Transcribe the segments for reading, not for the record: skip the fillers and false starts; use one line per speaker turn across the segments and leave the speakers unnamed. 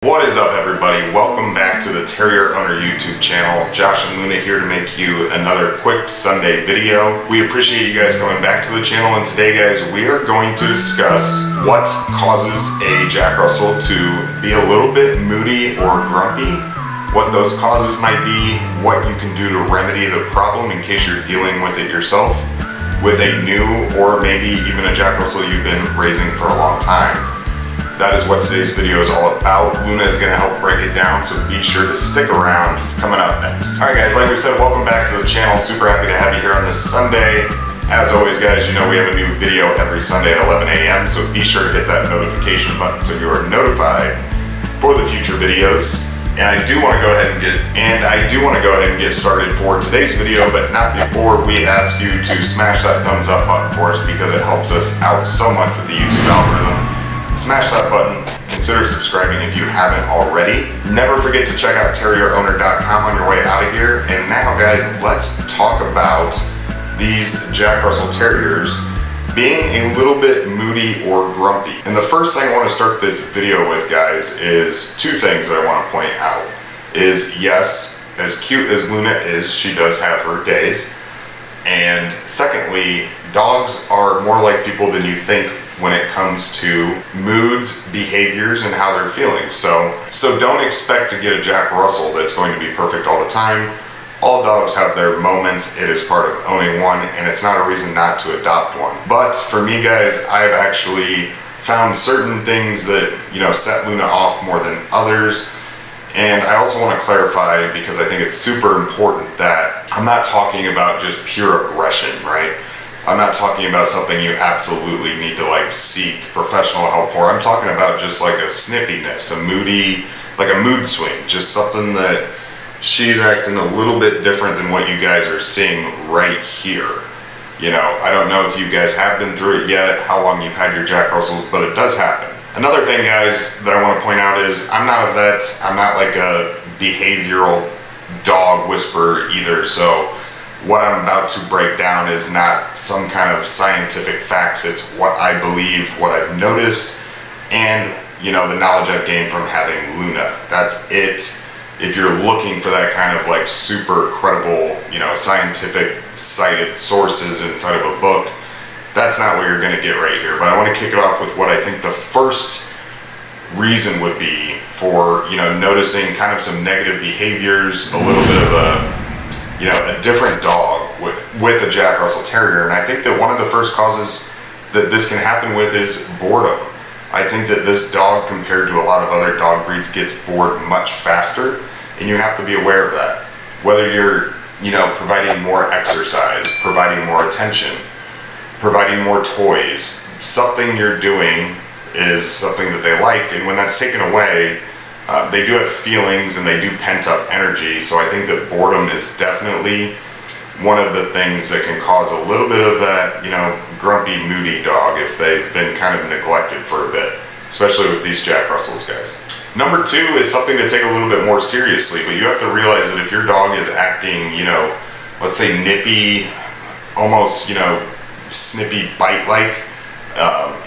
What is up, everybody? Welcome back to the Terrier Owner YouTube channel. Josh and Luna here to make you another quick Sunday video. We appreciate you guys coming back to the channel, and today, guys, we are going to discuss what causes a Jack Russell to be a little bit moody or grumpy, what those causes might be, what you can do to remedy the problem in case you're dealing with it yourself with a new or maybe even a Jack Russell you've been raising for a long time. That is what today's video is all about. Luna is going to help break it down, so be sure to stick around. It's coming up next. Alright guys, like we said, welcome back to the channel. Super happy to have you here on this Sunday. As always, guys, you know we have a new video every Sunday at 11 a.m., so be sure to hit that notification button so you are notified for the future videos. And I do want to go ahead and get started for today's video, but not before we ask you to smash that thumbs up button for us, because it helps us out so much with the YouTube algorithm. Smash that button, consider subscribing if you haven't already. Never forget to check out terrierowner.com on your way out of here. And now, guys, let's talk about these Jack Russell Terriers being a little bit moody or grumpy. And the first thing I want to start this video with, guys, is two things that I want to point out. Is, yes, as cute as Luna is, she does have her days. And secondly, dogs are more like people than you think when it comes to moods, behaviors, and how they're feeling. So don't expect to get a Jack Russell that's going to be perfect all the time. All dogs have their moments. It is part of owning one, and it's not a reason not to adopt one. But for me, guys, I've actually found certain things that, set Luna off more than others. And I also want to clarify, because I think it's super important, that I'm not talking about just pure aggression, right? I'm not talking about something you absolutely need to seek professional help for. I'm talking about just like a snippiness, a moody, like a mood swing, just something that she's acting a little bit different than what you guys are seeing right here. I don't know if you guys have been through it yet, how long you've had your Jack Russells, but it does happen. Another thing, guys, that I want to point out is I'm not a vet. I'm not like a behavioral dog whisperer either, so what I'm about to break down is not some kind of scientific facts. It's what I believe, what I've noticed, and the knowledge I've gained from having Luna. That's it. If you're looking for that kind of super credible, scientific cited sources inside of a book, that's not what you're going to get right here. But I want to kick it off with what I think the first reason would be for noticing kind of some negative behaviors, a little bit of a different dog with a Jack Russell Terrier. And I think that one of the first causes that this can happen with is boredom. I think that this dog, compared to a lot of other dog breeds, gets bored much faster, and you have to be aware of that. Whether you're, providing more exercise, providing more attention, providing more toys, something you're doing is something that they like, and when that's taken away, they do have feelings and they do pent-up energy. So I think that boredom is definitely one of the things that can cause a little bit of that, grumpy, moody dog if they've been kind of neglected for a bit, especially with these Jack Russells, guys. Number two is something to take a little bit more seriously, but you have to realize that if your dog is acting, let's say nippy, almost, snippy, bite-like,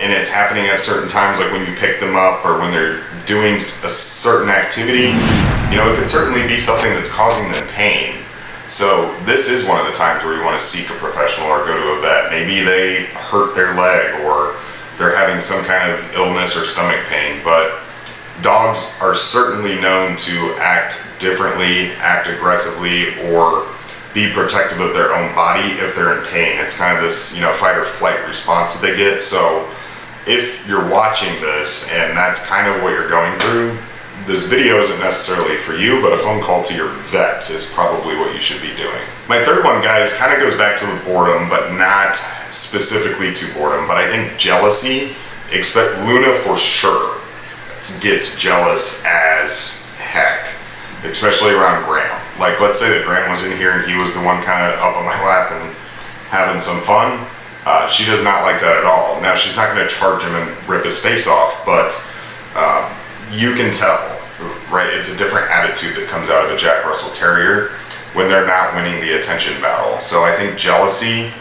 and it's happening at certain times, like when you pick them up or when they're doing a certain activity, it could certainly be something that's causing them pain. So this is one of the times where you want to seek a professional or go to a vet. Maybe they hurt their leg or they're having some kind of illness or stomach pain, but dogs are certainly known to act differently, act aggressively, or be protective of their own body if they're in pain. It's kind of this, fight or flight response that they get. So if you're watching this and that's kind of what you're going through, this video isn't necessarily for you, but a phone call to your vet is probably what you should be doing. My third one, guys, kind of goes back to the boredom, but not specifically to boredom, but I think jealousy. Expect Luna for sure gets jealous as heck, especially around Graham. Like, let's say that Graham was in here and he was the one kind of up on my lap and having some fun. She does not like that at all. Now, she's not going to charge him and rip his face off, but you can tell, right? It's a different attitude that comes out of a Jack Russell Terrier when they're not winning the attention battle. So I think jealousy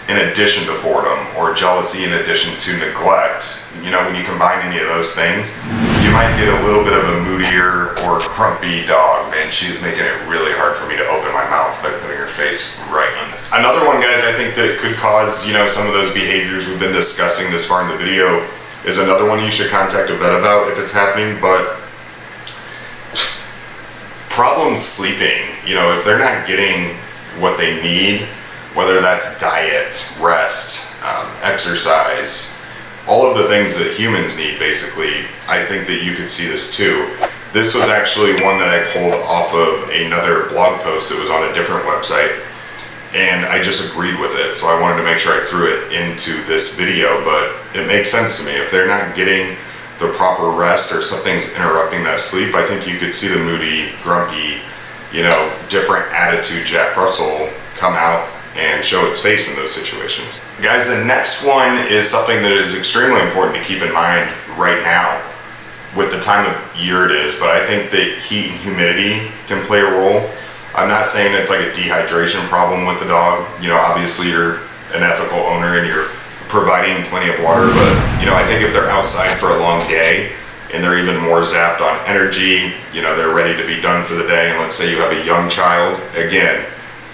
in addition to boredom, or jealousy in addition to neglect, you know, when you combine any of those things, you might get a little bit of a moodier or grumpy dog. Man, she's making it really hard for me to open my mouth by putting her face right on it. Another one, guys, I think that could cause, you know, some of those behaviors we've been discussing this far in the video is another one you should contact a vet about if it's happening. But problem sleeping, you know, if they're not getting what they need, whether that's diet, rest, exercise, all of the things that humans need, basically, I think that you could see this too. This was actually one that I pulled off of another blog post that was on a different website, and I just agreed with it, so I wanted to make sure I threw it into this video. But it makes sense to me. If they're not getting the proper rest or something's interrupting that sleep, I think you could see the moody, grumpy, you know, different attitude Jack Russell come out and show its face in those situations. Guys, the next one is something that is extremely important to keep in mind right now with the time of year it is, but I think that heat and humidity can play a role. I'm not saying it's like a dehydration problem with the dog. You know, obviously you're an ethical owner and you're providing plenty of water, but you know, I think if they're outside for a long day and they're even more zapped on energy, you know, they're ready to be done for the day, and let's say you have a young child, again,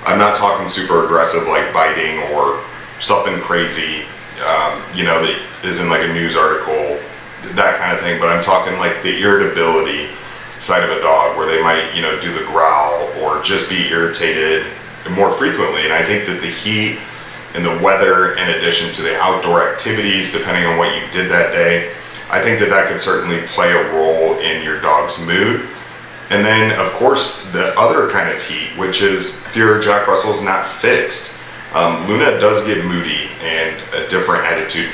I'm not talking super aggressive like biting or something crazy, you know, that is in like a news article, that kind of thing, but I'm talking like the irritability side of a dog where they might, you know, do the growl or just be irritated more frequently. And I think that the heat and the weather, in addition to the outdoor activities, depending on what you did that day, I think that that could certainly play a role in your dog's mood. And then, of course, the other kind of heat, which is if your Jack Russell is not fixed. Luna does get moody and a different attitude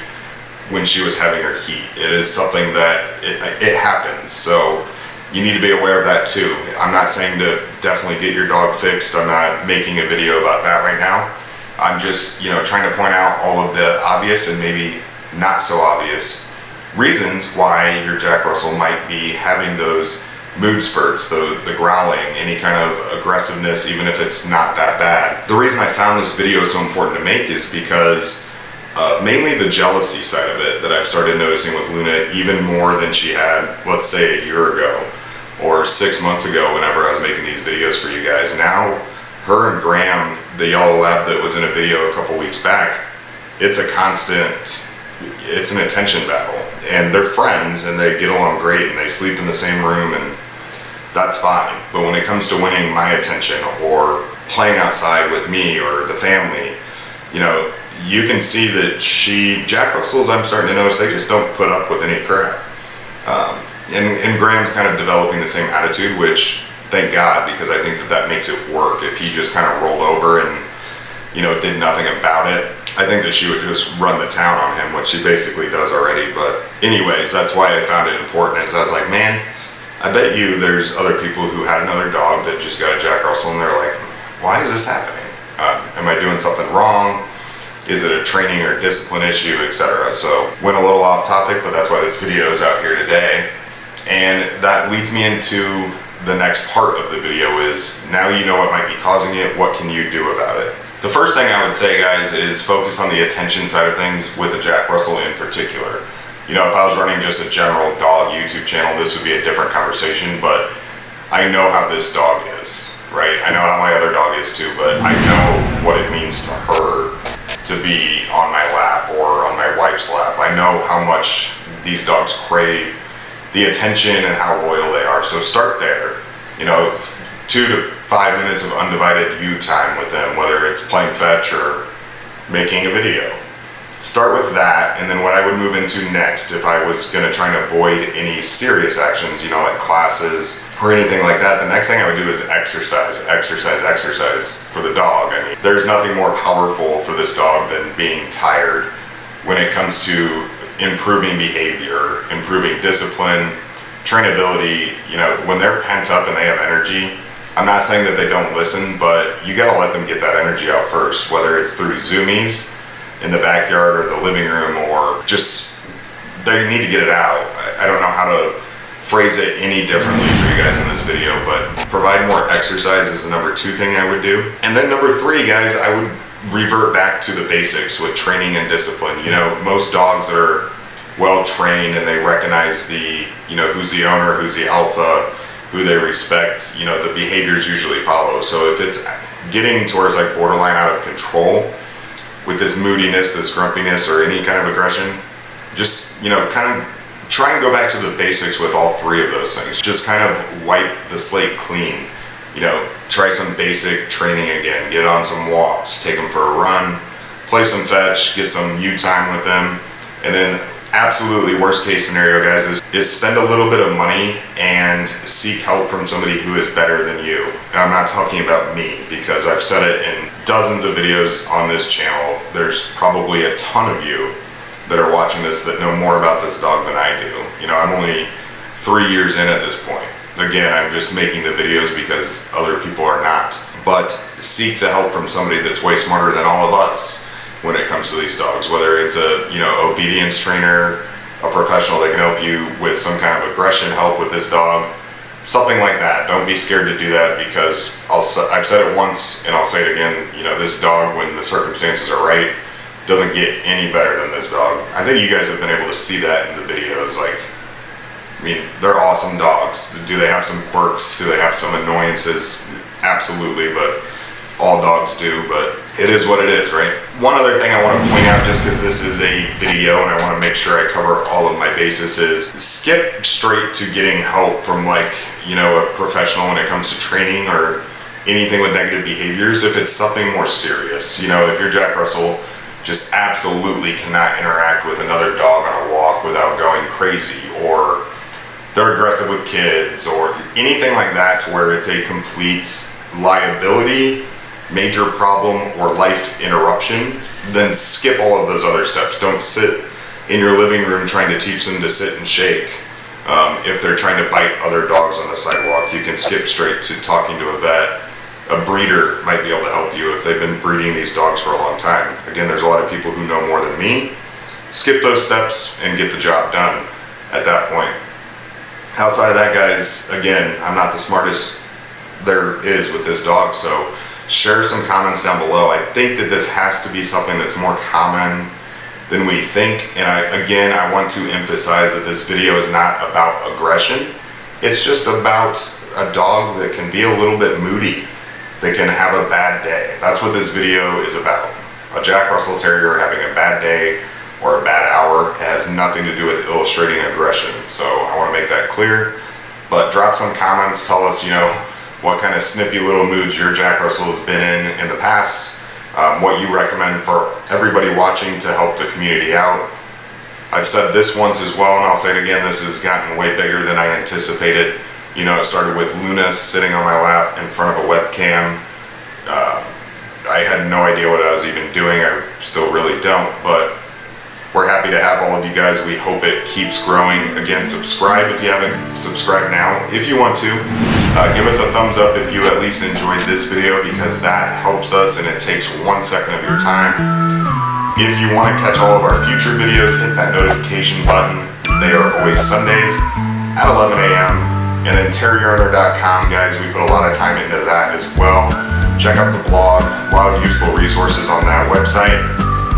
when she was having her heat. It is something that it happens, so you need to be aware of that too. I'm not saying to definitely get your dog fixed. I'm not making a video about that right now. I'm just, you know, trying to point out all of the obvious and maybe not so obvious reasons why your Jack Russell might be having those mood spurts, the growling, any kind of aggressiveness, even if it's not that bad. The reason I found this video so important to make is because mainly the jealousy side of it that I've started noticing with Luna even more than she had, let's say, a year ago or 6 months ago whenever I was making these videos for you guys. Now, her and Graham, the yellow lab that was in a video a couple weeks back, it's a constant, it's an attention battle. And they're friends and they get along great and they sleep in the same room, and that's fine. But when it comes to winning my attention or playing outside with me or the family, you know, you can see that Jack Russells, I'm starting to notice, they just don't put up with any crap. And Graham's kind of developing the same attitude, which, thank God, because I think that that makes it work. If he just kind of rolled over and, you know, did nothing about it, I think that she would just run the town on him, which she basically does already. But anyways, that's why I found it important, is I was like, man, I bet you there's other people who had another dog that just got a Jack Russell and they're like, why is this happening? Am I doing something wrong? Is it a training or discipline issue, etc.? So went a little off topic, but that's why this video is out here today. And that leads me into the next part of the video is, now you know what might be causing it, what can you do about it? The first thing I would say, guys, is focus on the attention side of things with a Jack Russell in particular. You know, if I was running just a general dog YouTube channel, this would be a different conversation, but I know how this dog is, right? I know how my other dog is too, but I know what it means to her to be on my lap or on my wife's lap. I know how much these dogs crave the attention and how loyal they are. So start there. You know, 2 to 5 minutes of undivided you time with them, whether it's playing fetch or making a video. Start with that, and then what I would move into next, if I was going to try and avoid any serious actions, you know, like classes or anything like that, the next thing I would do is exercise for the dog. I mean, there's nothing more powerful for this dog than being tired when it comes to improving behavior, improving discipline, trainability. You know, when they're pent up and they have energy, I'm not saying that they don't listen, but you got to let them get that energy out first, whether it's through zoomies in the backyard or the living room, or just they need to get it out. I don't know how to phrase it any differently for you guys in this video, but provide more exercise is the number 2 thing I would do. And then number 3, guys, I would revert back to the basics with training and discipline. You know, most dogs that are well trained and they recognize the, you know, who's the owner, who's the alpha, who they respect, you know, the behaviors usually follow. So if it's getting towards like borderline out of control with this moodiness, this grumpiness, or any kind of aggression, just, you know, kind of try and go back to the basics with all three of those things. Just kind of wipe the slate clean. You know, try some basic training again, get on some walks, take them for a run, play some fetch, get some you time with them, and then absolutely worst case scenario, guys, is spend a little bit of money and seek help from somebody who is better than you. And I'm not talking about me, because I've said it in dozens of videos on this channel. There's probably a ton of you that are watching this that know more about this dog than I do. You know, I'm only 3 years in at this point. Again, I'm just making the videos because other people are not. But seek the help from somebody that's way smarter than all of us when it comes to these dogs. Whether it's a, you know, obedience trainer, a professional that can help you with some kind of aggression help with this dog, something like that. Don't be scared to do that, because I've said it once and I'll say it again. You know, this dog, when the circumstances are right, doesn't get any better than this dog. I think you guys have been able to see that in the videos. Like, I mean, they're awesome dogs. Do they have some quirks? Do they have some annoyances? Absolutely, but all dogs do, but it is what it is, right? One other thing I want to point out, just because this is a video and I want to make sure I cover all of my bases, is skip straight to getting help from, like, you know, a professional when it comes to training or anything with negative behaviors. If it's something more serious, you know, if your Jack Russell just absolutely cannot interact with another dog on a walk without going crazy, or they're aggressive with kids, or anything like that, to where it's a complete liability, major problem, or life interruption, then skip all of those other steps. Don't sit in your living room trying to teach them to sit and shake. If they're trying to bite other dogs on the sidewalk, you can skip straight to talking to a vet. A breeder might be able to help you if they've been breeding these dogs for a long time. Again, there's a lot of people who know more than me. Skip those steps and get the job done at that point. Outside of that, guys, again, I'm not the smartest there is with this dog, so share some comments down below. I think that this has to be something that's more common than we think. And I want to emphasize that this video is not about aggression. It's just about a dog that can be a little bit moody, that can have a bad day. That's what this video is about. A Jack Russell Terrier having a bad day or a bad hour. It has nothing to do with illustrating aggression. So I want to make that clear. But drop some comments, tell us, you know, what kind of snippy little moods your Jack Russell has been in the past, what you recommend for everybody watching to help the community out. I've said this once as well, and I'll say it again, this has gotten way bigger than I anticipated. You know, it started with Luna sitting on my lap in front of a webcam. I had no idea what I was even doing. I still really don't, but we're happy to have all of you guys. We hope it keeps growing. Again, subscribe if you haven't subscribed now. If you want to, give us a thumbs up if you at least enjoyed this video, because that helps us and it takes 1 second of your time. If you want to catch all of our future videos, hit that notification button. They are always Sundays at 11 a.m. And then terrierowner.com, guys, we put a lot of time into that as well. Check out the blog, a lot of useful resources on that website.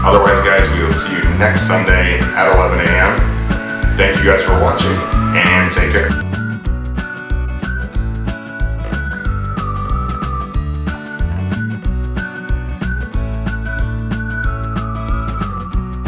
Otherwise, guys, we will see you next Sunday at 11 a.m. Thank you guys for watching, and take care.